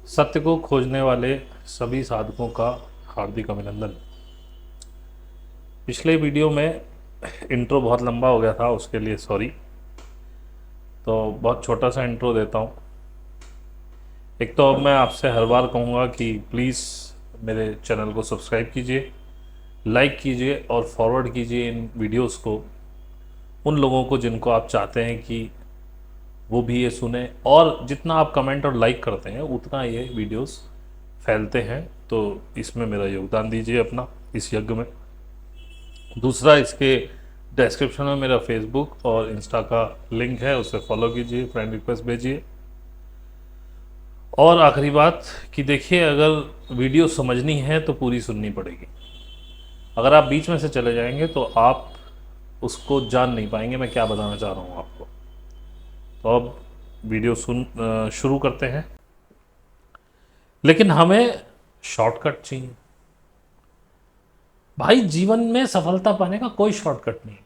सत्य को खोजने वाले सभी साधकों का हार्दिक अभिनंदन। पिछले वीडियो में इंट्रो बहुत लंबा हो गया था, उसके लिए सॉरी। तो बहुत छोटा सा इंट्रो देता हूँ। एक तो अब मैं आपसे हर बार कहूँगा कि प्लीज़ मेरे चैनल को सब्सक्राइब कीजिए, लाइक कीजिए और फॉरवर्ड कीजिए इन वीडियोस को उन लोगों को जिनको आप चाहते हैं कि वो भी ये सुने। और जितना आप कमेंट और लाइक करते हैं उतना ये वीडियोस फैलते हैं। तो इसमें मेरा योगदान दीजिए अपना, इस यज्ञ में। दूसरा, इसके डिस्क्रिप्शन में मेरा फेसबुक और इंस्टा का लिंक है, उसे फॉलो कीजिए, फ्रेंड रिक्वेस्ट भेजिए। और आखिरी बात कि देखिए, अगर वीडियो समझनी है तो पूरी सुननी पड़ेगी। अगर आप बीच में से चले जाएंगे तो आप उसको जान नहीं पाएंगे मैं क्या बताना चाह रहा हूँ आपको। तो अब वीडियो शुरू करते हैं। लेकिन हमें शॉर्टकट चाहिए भाई। जीवन में सफलता पाने का कोई शॉर्टकट नहीं।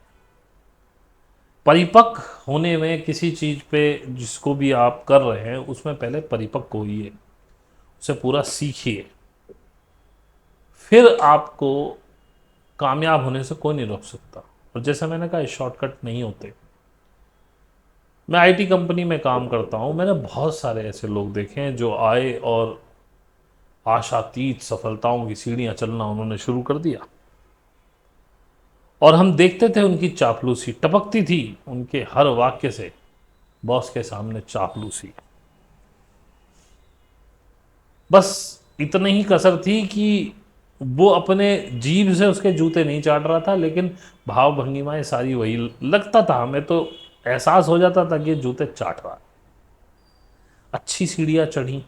परिपक्व होने में किसी चीज पे जिसको भी आप कर रहे हैं उसमें पहले परिपक्व होइए, उसे पूरा सीखिए, फिर आपको कामयाब होने से कोई नहीं रोक सकता। और जैसे मैंने कहा, शॉर्टकट नहीं होते। मैं आईटी कंपनी में काम करता हूं, मैंने बहुत सारे ऐसे लोग देखे हैं जो आए और आशातीत सफलताओं की सीढ़ियां चलना उन्होंने शुरू कर दिया। और हम देखते थे उनकी चापलूसी टपकती थी उनके हर वाक्य से, बॉस के सामने चापलूसी। बस इतनी ही कसर थी कि वो अपने जीभ से उसके जूते नहीं चाट रहा था, लेकिन भाव भंगिमाएं सारी वही। लगता था हमें तो, एहसास हो जाता था कि ये जूते चाट रहा है। अच्छी सीढ़ियां चढ़ी,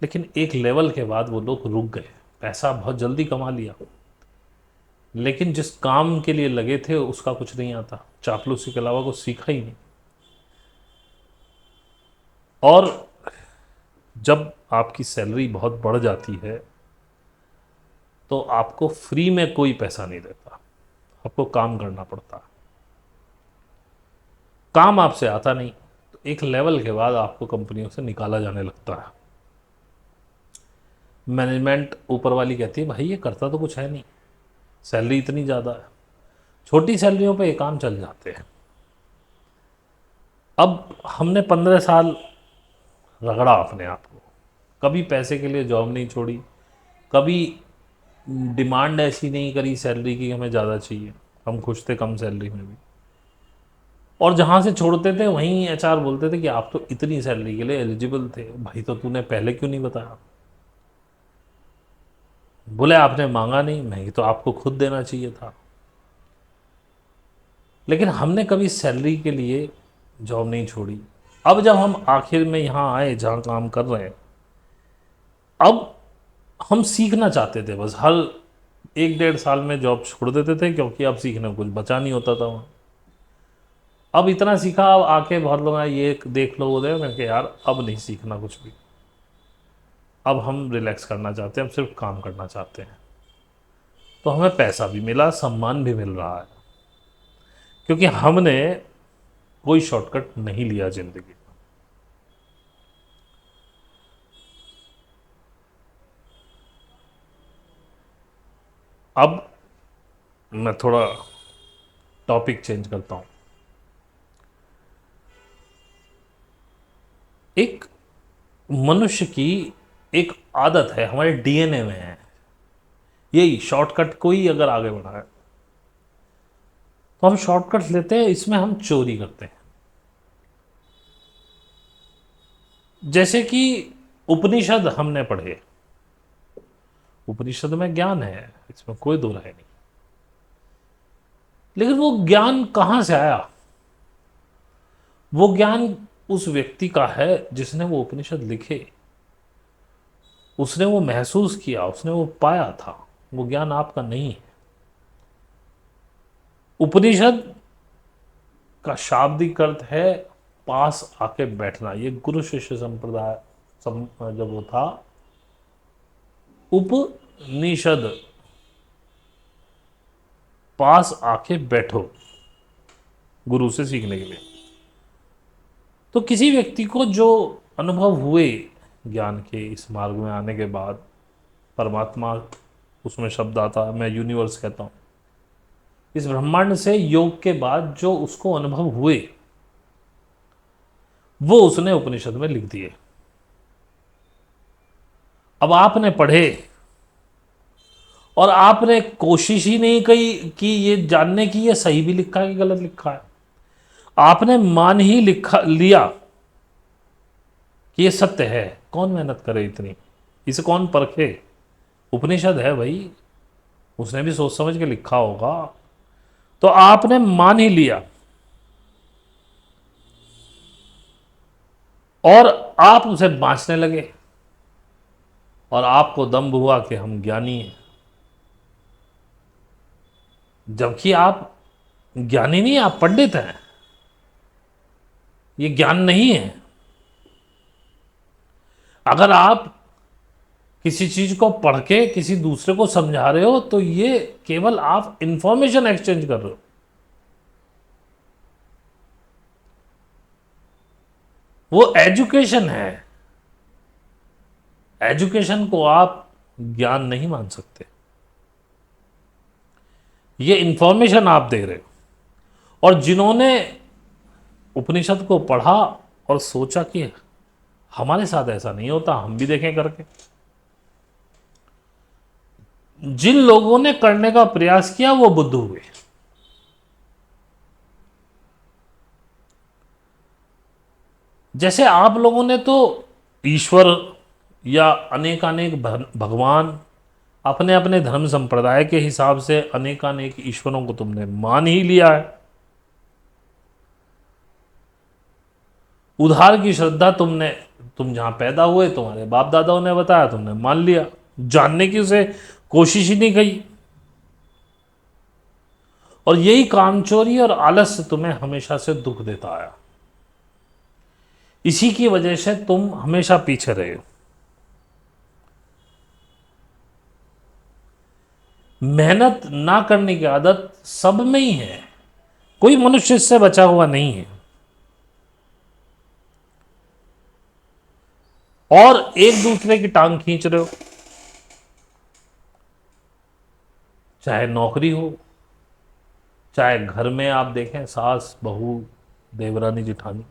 लेकिन एक लेवल के बाद वो लोग रुक गए। पैसा बहुत जल्दी कमा लिया, लेकिन जिस काम के लिए लगे थे उसका कुछ नहीं आता। चापलूसी के अलावा कुछ सीखा ही नहीं। और जब आपकी सैलरी बहुत बढ़ जाती है तो आपको फ्री में कोई पैसा नहीं देता, आपको काम करना पड़ता है। काम आपसे आता नहीं तो एक लेवल के बाद आपको कंपनियों से निकाला जाने लगता है। मैनेजमेंट ऊपर वाली कहती है भाई ये करता तो कुछ है नहीं, सैलरी इतनी ज़्यादा है। छोटी सैलरियों पे ये काम चल जाते हैं। अब हमने 15 साल रगड़ा अपने आप को, कभी पैसे के लिए जॉब नहीं छोड़ी, कभी डिमांड ऐसी नहीं करी सैलरी की हमें ज़्यादा चाहिए। हम खुश थे कम सैलरी में भी। और जहाँ से छोड़ते थे वहीं एचआर बोलते थे कि आप तो इतनी सैलरी के लिए एलिजिबल थे भाई, तो तूने पहले क्यों नहीं बताया। बोले आपने मांगा नहीं, मैं तो आपको खुद देना चाहिए था। लेकिन हमने कभी सैलरी के लिए जॉब नहीं छोड़ी। अब जब हम आखिर में यहाँ आए जहाँ काम कर रहे हैं, अब हम सीखना चाहते थे। बस हर 1 डेढ़ साल में जॉब छोड़ देते थे, क्योंकि अब सीखने को कुछ बचा नहीं होता था वहाँ। अब इतना सीखा, अब आके बहुत लोग आए ये देख लो वो देख, मैं कहा यार अब नहीं सीखना कुछ भी। अब हम रिलैक्स करना चाहते हैं, अब सिर्फ काम करना चाहते हैं। तो हमें पैसा भी मिला, सम्मान भी मिल रहा है, क्योंकि हमने कोई शॉर्टकट नहीं लिया जिंदगी में। अब मैं थोड़ा टॉपिक चेंज करता हूं। एक मनुष्य की एक आदत है, हमारे डीएनए में है, यही शॉर्टकट को ही अगर आगे बढ़ा है तो हम शॉर्टकट लेते हैं, इसमें हम चोरी करते हैं। जैसे कि उपनिषद हमने पढ़े, उपनिषद में ज्ञान है, इसमें कोई दो राय नहीं। लेकिन वो ज्ञान कहां से आया? वो ज्ञान उस व्यक्ति का है जिसने वो उपनिषद लिखे। उसने वो महसूस किया, उसने वो पाया था। वो ज्ञान आपका नहीं है। उपनिषद का शाब्दिक अर्थ है पास आके बैठना। ये गुरु शिष्य संप्रदाय जब वो था, उपनिषद पास आके बैठो गुरु से सीखने के लिए। तो किसी व्यक्ति को जो अनुभव हुए ज्ञान के इस मार्ग में आने के बाद परमात्मा, उसमें शब्द आता है, मैं यूनिवर्स कहता हूँ, इस ब्रह्मांड से योग के बाद जो उसको अनुभव हुए वो उसने उपनिषद में लिख दिए। अब आपने पढ़े और आपने कोशिश ही नहीं की कि ये जानने की ये सही भी लिखा है कि गलत लिखा है, आपने मान ही लिखा लिया कि ये सत्य है। कौन मेहनत करे इतनी, इसे कौन परखे? उपनिषद है भाई, उसने भी सोच समझ के लिखा होगा, तो आपने मान ही लिया और आप उसे बांचने लगे और आपको दम्भ हुआ कि हम ज्ञानी हैं, जबकि आप ज्ञानी नहीं, आप पंडित हैं। ये ज्ञान नहीं है। अगर आप किसी चीज को पढ़ के किसी दूसरे को समझा रहे हो तो ये केवल आप इंफॉर्मेशन एक्सचेंज कर रहे हो। वो एजुकेशन है। एजुकेशन को आप ज्ञान नहीं मान सकते। ये इंफॉर्मेशन आप दे रहे हो। और जिन्होंने उपनिषद को पढ़ा और सोचा कि हमारे साथ ऐसा नहीं होता, हम भी देखें करके, जिन लोगों ने करने का प्रयास किया वो बुद्ध हुए। जैसे आप लोगों ने तो ईश्वर या अनेकानेक भगवान अपने अपने धर्म संप्रदाय के हिसाब से अनेकानेक ईश्वरों को तुमने मान ही लिया है। उधार की श्रद्धा तुम जहां पैदा हुए तुम्हारे बाप दादाओं ने बताया, तुमने मान लिया, जानने की उसे कोशिश ही नहीं की। और यही कामचोरी और आलस्य तुम्हें हमेशा से दुख देता आया। इसी की वजह से तुम हमेशा पीछे रहे हो। मेहनत ना करने की आदत सब में ही है, कोई मनुष्य इससे बचा हुआ नहीं है। और एक दूसरे की टांग खींच रहे हो, चाहे नौकरी हो, चाहे घर में आप देखें सास बहू देवरानी जिठानी,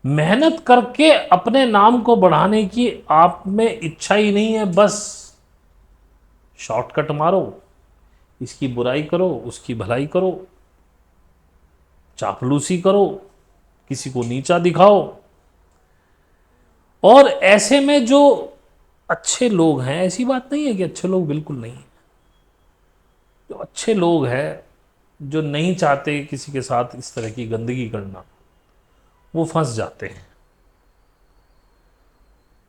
मेहनत करके अपने नाम को बढ़ाने की आप में इच्छा ही नहीं है। बस शॉर्टकट मारो, इसकी बुराई करो, उसकी भलाई करो, चापलूसी करो, किसी को नीचा दिखाओ। और ऐसे में जो अच्छे लोग हैं, ऐसी बात नहीं है कि अच्छे लोग बिल्कुल नहीं हैं, जो अच्छे लोग हैं, जो नहीं चाहते किसी के साथ इस तरह की गंदगी करना, वो फंस जाते हैं।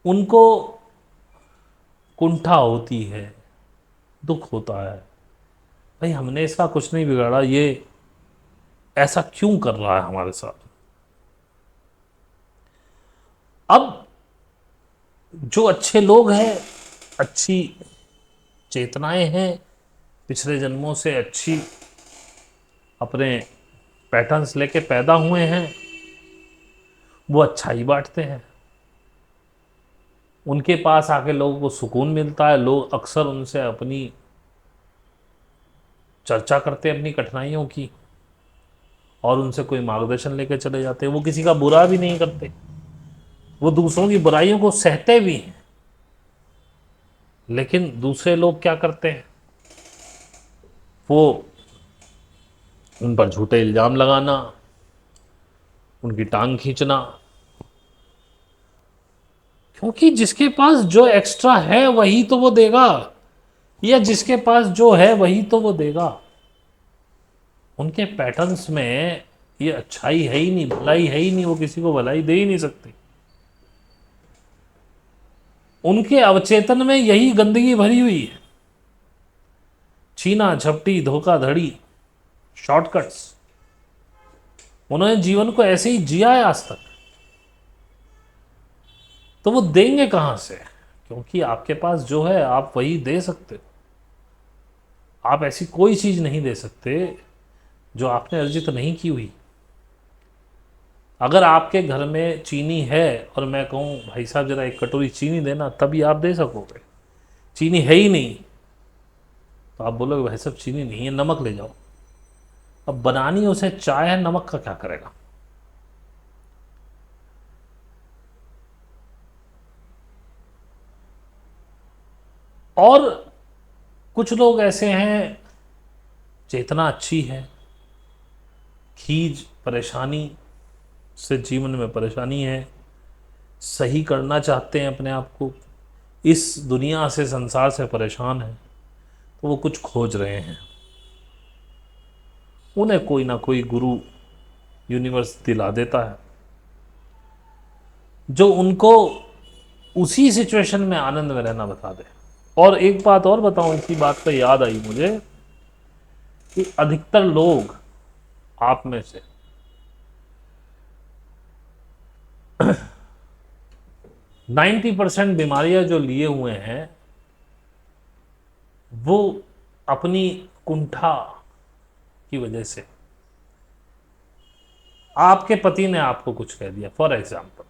उनको कुंठा होती है, दुख होता है, भाई हमने इसका कुछ नहीं बिगाड़ा, ये ऐसा क्यों कर रहा है हमारे साथ। अब जो अच्छे लोग हैं, अच्छी चेतनाएं हैं, पिछले जन्मों से अच्छी अपने पैटर्न्स लेके पैदा हुए हैं, वो अच्छाई बांटते हैं। उनके पास आके लोगों को सुकून मिलता है। लोग अक्सर उनसे अपनी चर्चा करते हैं, अपनी कठिनाइयों की, और उनसे कोई मार्गदर्शन लेकर चले जाते हैं। वो किसी का बुरा भी नहीं करते, वो दूसरों की बुराइयों को सहते भी हैं। लेकिन दूसरे लोग क्या करते हैं, वो उन पर झूठे इल्जाम लगाना, उनकी टांग खींचना। क्योंकि जिसके पास जो एक्स्ट्रा है वही तो वो देगा, या जिसके पास जो है वही तो वो देगा। उनके पैटर्न्स में ये अच्छाई है ही नहीं, भलाई है ही नहीं, वो किसी को भलाई दे ही नहीं सकते। उनके अवचेतन में यही गंदगी भरी हुई है, छीना झपटी, धोखाधड़ी, शॉर्टकट्स। उन्होंने जीवन को ऐसे ही जिया है आज तक, तो वो देंगे कहां से? क्योंकि आपके पास जो है आप वही दे सकते हो। आप ऐसी कोई चीज नहीं दे सकते जो आपने अर्जित नहीं की हुई। अगर आपके घर में चीनी है और मैं कहूँ भाई साहब जरा एक कटोरी चीनी देना, तभी आप दे सकोगे। चीनी है ही नहीं तो आप बोलोगे भाई साहब चीनी नहीं है, नमक ले जाओ। अब बनानी उसे चाय है, नमक का क्या करेगा। और कुछ लोग ऐसे हैं, चेतना अच्छी है, खीज परेशानी से जीवन में परेशानी है, सही करना चाहते हैं अपने आप को, इस दुनिया से संसार से परेशान है, तो वो कुछ खोज रहे हैं। उन्हें कोई ना कोई गुरु यूनिवर्स दिला देता है जो उनको उसी सिचुएशन में आनंद में रहना बता दे। और एक बात और बताऊं, इसी बात पे याद आई मुझे कि अधिकतर लोग आप में से 90% बीमारियां जो लिए हुए हैं वो अपनी कुंठा की वजह से। आपके पति ने आपको कुछ कह दिया, फॉर एग्जाम्पल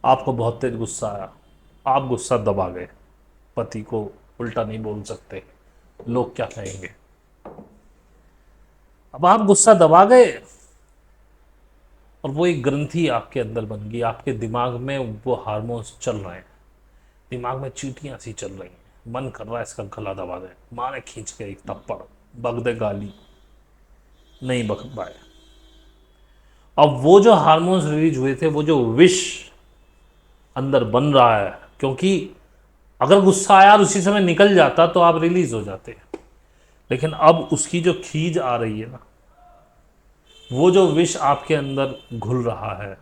आपको बहुत तेज गुस्सा आया, आप गुस्सा दबा गए, पति को उल्टा नहीं बोल सकते, लोग क्या कहेंगे। अब आप गुस्सा दबा गए और वो एक ग्रंथि आपके अंदर बन गई, आपके दिमाग में वो हार्मोन्स चल रहे हैं, दिमाग में चींटियां सी चल रही हैं, मन कर रहा है इसका गला दबा दे, मारे खींच के एक थप्पड़, बक दे गाली, नहीं बक पाए। अब वो जो हार्मोन्स रिलीज हुए थे, वो जो विष अंदर बन रहा है, क्योंकि अगर गुस्सा आया और उसी समय निकल जाता तो आप रिलीज हो जाते, लेकिन अब उसकी जो खीज आ रही है ना, वो जो विष आपके अंदर घुल रहा है,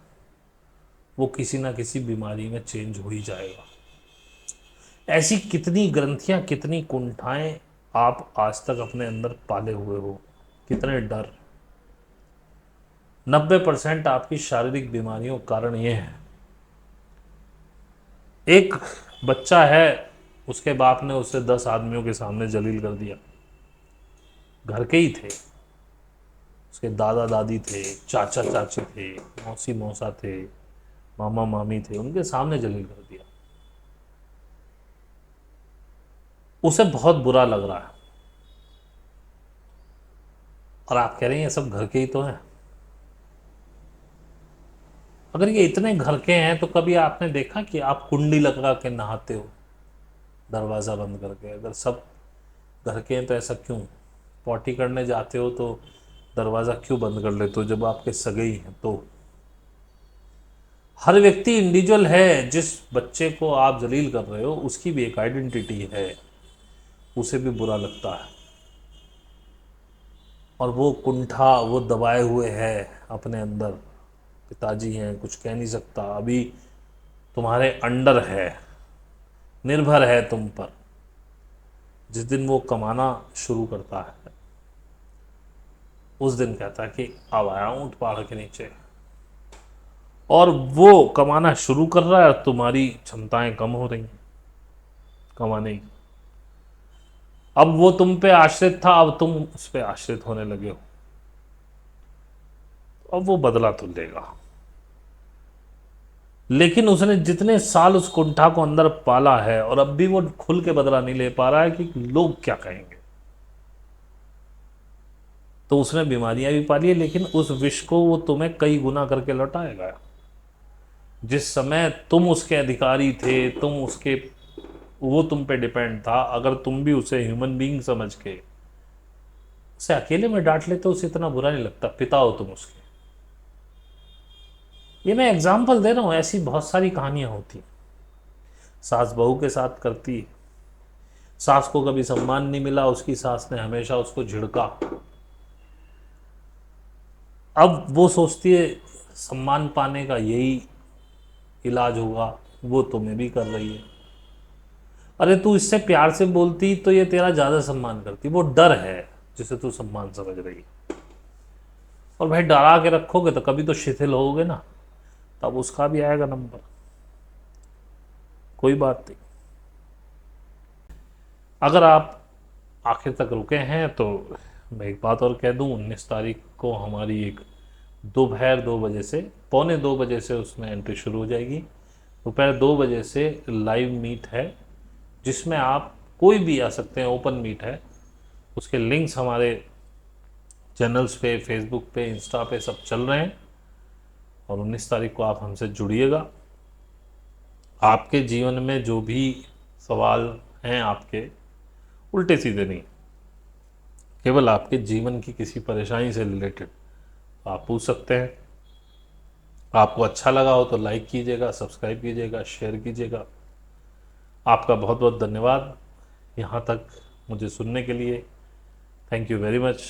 वो किसी ना किसी बीमारी में चेंज हो ही जाएगा। ऐसी कितनी ग्रंथियां, कितनी कुंठाएं आप आज तक अपने अंदर पाले हुए हो, कितने डर। 90% आपकी शारीरिक बीमारियों का कारण ये है। एक बच्चा है, उसके बाप ने उसे 10 आदमियों के सामने जलील कर दिया, घर के ही थे, उसके दादा दादी थे, चाचा चाची थे, मौसी मौसा थे, मामा मामी थे, उनके सामने जलील कर दिया। उसे बहुत बुरा लग रहा है और आप कह रहे हैं ये सब घर के ही तो हैं। अगर ये इतने घर के हैं तो कभी आपने देखा कि आप कुंडी लगा के नहाते हो दरवाज़ा बंद करके? अगर सब घर के हैं तो ऐसा क्यों? पॉटी करने जाते हो तो दरवाज़ा क्यों बंद कर लेते हो जब आपके सगे ही हैं? तो हर व्यक्ति इंडिविजुअल है। जिस बच्चे को आप जलील कर रहे हो उसकी भी एक आइडेंटिटी है, उसे भी बुरा लगता है, और वो कुंठा वो दबाए हुए है अपने अंदर। पिताजी हैं, कुछ कह नहीं सकता, अभी तुम्हारे अंडर है, निर्भर है तुम पर। जिस दिन वो कमाना शुरू करता है उस दिन कहता है कि अब आया ऊँट पहाड़ के नीचे, और वो कमाना शुरू कर रहा है और तुम्हारी क्षमताएं कम हो रही हैं कमाने की। अब वो तुम पे आश्रित था, अब तुम उस पे आश्रित होने लगे हो, अब वो बदला तो लेगा। लेकिन उसने जितने साल उस कुंठा को अंदर पाला है और अब भी वो खुल के बदला नहीं ले पा रहा है कि लोग क्या कहेंगे। तो उसने बीमारियां भी पाली है, लेकिन उस विष को वो तुम्हें कई गुना करके लौटाएगा। जिस समय तुम उसके अधिकारी थे, तुम उसके, वो तुम पे डिपेंड था, अगर तुम भी उसे ह्यूमन बीइंग समझ के उसे अकेले में डांट लेते, उसे इतना बुरा नहीं लगता। पिता हो तुम उसके। ये मैं एग्जाम्पल दे रहा हूं, ऐसी बहुत सारी कहानियां होती। सास बहू के साथ करती, सास को कभी सम्मान नहीं मिला, उसकी सास ने हमेशा उसको झिड़का। अब वो सोचती है सम्मान पाने का यही इलाज होगा, वो तुम्हें भी कर रही है। अरे तू इससे प्यार से बोलती तो ये तेरा ज़्यादा सम्मान करती। वो डर है जिसे तू सम्मान समझ रही है। और भाई डरा के रखोगे तो कभी तो शिथिल होगे ना, तब उसका भी आएगा नंबर। कोई बात नहीं। अगर आप आखिर तक रुके हैं तो मैं एक बात और कह दूं, 19 तारीख को हमारी एक दोपहर 2 बजे से, पौने 2 बजे से उसमें एंट्री शुरू हो जाएगी। दोपहर 2 बजे से लाइव मीट है, जिसमें आप कोई भी आ सकते हैं, ओपन मीट है। उसके लिंक्स हमारे चैनल्स पे, फेसबुक पे, इंस्टा पे सब चल रहे हैं। और 19 तारीख को आप हमसे जुड़िएगा। आपके जीवन में जो भी सवाल हैं आपके, उल्टे सीधे नहीं, केवल आपके जीवन की किसी परेशानी से रिलेटेड, आप पूछ सकते हैं। आपको अच्छा लगा हो तो लाइक कीजिएगा, सब्सक्राइब कीजिएगा, शेयर कीजिएगा। आपका बहुत बहुत धन्यवाद यहाँ तक मुझे सुनने के लिए। Thank you very much.